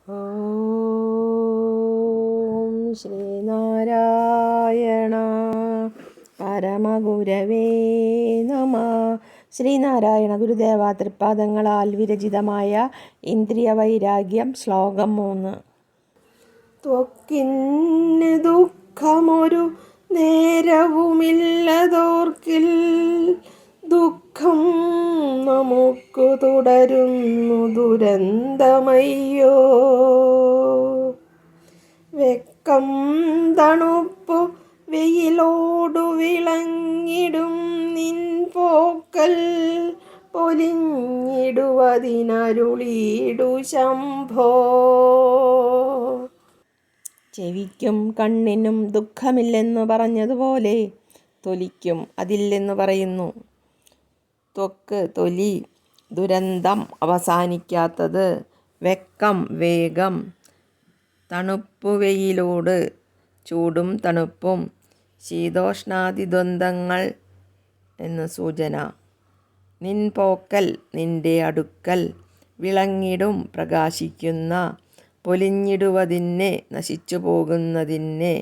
ഓം ശ്രീനാരായണ പരമഗുരവേ നമ. ശ്രീനാരായണ ഗുരുദേവ തൃപ്പാദങ്ങളാൽ വിരചിതമായ ഇന്ദ്രിയ വൈരാഗ്യം. ശ്ലോകം 3. ത്വക്കിന് ദുഃഖമൊരു നേരവുമില്ലതോർക്കിൽ, ദുഃഖം നമുക്കു തുടരുന്നു ദുരന്തമയ്യോ. വെക്കം തണുപ്പു വെയിലോടു വിളങ്ങിടും നിൻ പോക്കൽ, പൊലിഞ്ഞിടുവതിനരുളീടു ശംഭോ. ചെവിക്കും കണ്ണിനും ദുഃഖമില്ലെന്നു പറഞ്ഞതുപോലെ തൊലിക്കും അതില്ലെന്നു പറയുന്നു. ത്വക്ക് തൊലി, ദുരന്തം അവസാനിക്കാത്തത്, വെക്കം വേഗം, തണുപ്പു വെയിലോട് ചൂടും തണുപ്പും, ശീതോഷ്ണാദിദ്വന്ദ്ങ്ങൾ എന്ന് സൂചന. നിൻ പോക്കൽ നിന്റെ അടുക്കൽ, വിളങ്ങിടും പ്രകാശിക്കുന്ന, പൊലിഞ്ഞിടുവതിന്നെ നശിച്ചു പോകുന്നതിന്നെ.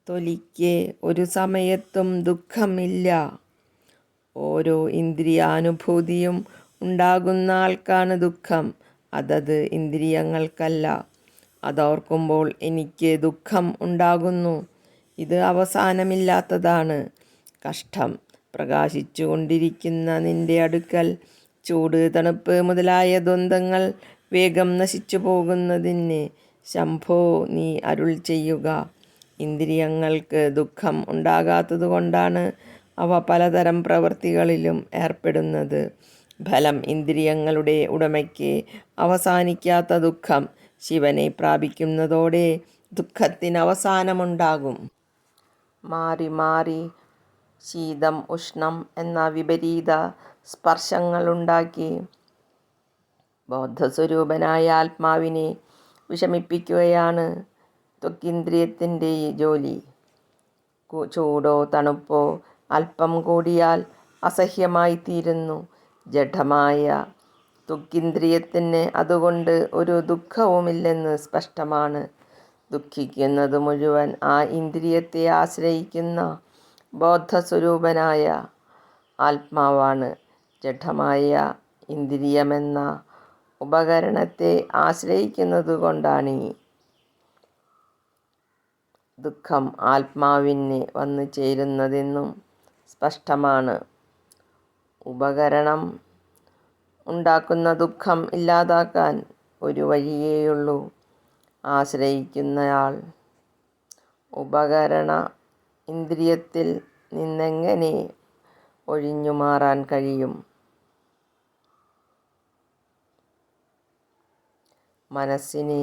തൊലിക്ക് ഒരു സമയത്തും ദുഃഖമില്ല. ഓരോ ഇന്ദ്രിയാനുഭൂതിയും ഉണ്ടാകുന്ന ആൾക്കാണ് ദുഃഖം, അതത് ഇന്ദ്രിയങ്ങൾക്കല്ല. അതോർക്കുമ്പോൾ എനിക്ക് ദുഃഖം ഉണ്ടാകുന്നു. ഇത് അവസാനമില്ലാത്തതാണ്. കഷ്ടം. പ്രകാശിച്ചു കൊണ്ടിരിക്കുന്ന നിന്റെ അടുക്കൽ ചൂട് തണുപ്പ് മുതലായ ദ്വന്ദ്ങ്ങൾ വേഗം നശിച്ചു പോകുന്നതിന് ശംഭോ നീ അരുൾ ചെയ്യുക. ഇന്ദ്രിയങ്ങൾക്ക് ദുഃഖം ഉണ്ടാകാത്തതുകൊണ്ടാണ് അവ പലതരം പ്രവൃത്തികളിലും ഏർപ്പെടുന്നത്. ഫലം ഇന്ദ്രിയങ്ങളുടെ ഉടമയ്ക്ക് അവസാനിക്കാത്ത ദുഃഖം ശിവനെ പ്രാപിക്കുന്നതോടെ ദുഃഖത്തിന് അവസാനമുണ്ടാകും. മാറി മാറി ശീതം ഉഷ്ണം എന്ന വിപരീത സ്പർശങ്ങളുണ്ടാക്കി ബോധസ്വരൂപനായ ആത്മാവിനെ വിഷമിപ്പിക്കുകയാണ് ത്വക്കിന്ദ്രിയത്തിൻ്റെ ജോലി. ചൂടോ തണുപ്പോ അല്പം കൂടിയാൽ അസഹ്യമായിത്തീരുന്നു. ജഡമായ ത്വക്കിന്ദ്രിയത്തിന് അതുകൊണ്ട് ഒരു ദുഃഖവുമില്ലെന്ന് സ്പഷ്ടമാണ്. ദുഃഖിക്കുന്നത് മുഴുവൻ ആ ഇന്ദ്രിയത്തെ ആശ്രയിക്കുന്ന ബോധസ്വരൂപനായ ആത്മാവാണ്. ജഡമായ ഇന്ദ്രിയമെന്ന ഉപകരണത്തെ ആശ്രയിക്കുന്നതുകൊണ്ടാണ് ദുഃഖം ആത്മാവിന് വന്നു ചേരുന്നതെന്നും സ്പഷ്ടമാണ്. ഉപകരണം ഉണ്ടാക്കുന്ന ദുഃഖം ഇല്ലാതാക്കാൻ ഒരു വഴിയേയുള്ളൂ. ആശ്രയിക്കുന്നയാൾ ഉപകരണ ഇന്ദ്രിയത്തിൽ നിന്നെങ്ങനെ ഒഴിഞ്ഞു മാറാൻ കഴിയും? മനസ്സിനെ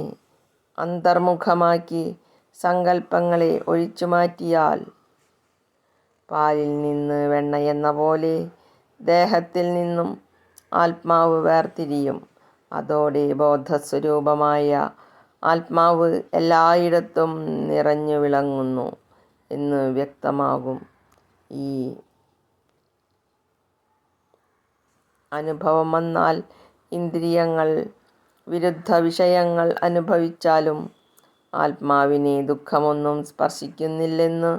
അന്തർമുഖമാക്കി സങ്കല്പങ്ങളെ ഒഴിച്ചു മാറ്റിയാൽ പാലിൽ നിന്ന് വെണ്ണയെന്ന പോലെ ദേഹത്തിൽ നിന്നും ആത്മാവ് വേർതിരിയും. അതോടെ ബോധസ്വരൂപമായ ആത്മാവ് എല്ലായിടത്തും നിറഞ്ഞു വിളങ്ങുന്നു എന്ന് വ്യക്തമാകും. ഈ അനുഭവം വന്നാൽ ഇന്ദ്രിയങ്ങൾ വിരുദ്ധ വിഷയങ്ങൾ അനുഭവിച്ചാലും ആത്മാവിനെ ദുഃഖമൊന്നും സ്പർശിക്കുന്നില്ലെന്ന്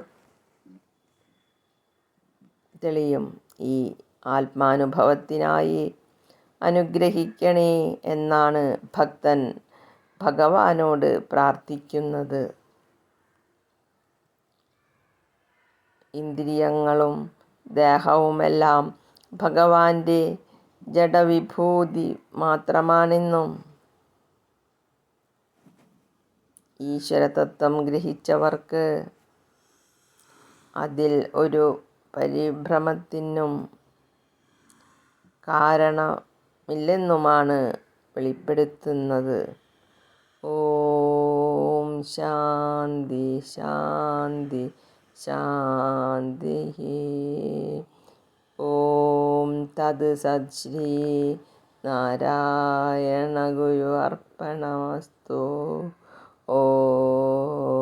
തെളിയും. ഈ ആത്മാനുഭവത്തിനായി അനുഗ്രഹിക്കണേ എന്നാണ് ഭക്തൻ ഭഗവാനോട് പ്രാർത്ഥിക്കുന്നത്. ഇന്ദ്രിയങ്ങളും ദേഹവുമെല്ലാം ഭഗവാന്റെ ജഡവിഭൂതി മാത്രമാണെന്നും ഈശ്വരതത്വം ഗ്രഹിച്ചവർക്ക് അതിൽ ഒരു പരിഭ്രമത്തിനും കാരണമില്ലെന്നുമാണ് വെളിപ്പെടുത്തുന്നത്. ഓം ശാന്തി ശാന്തി ശാന്തി. ഓം തത് സത്. ശ്രീ നാരായണ ഗുരു അർപ്പണമസ്തു. ഓം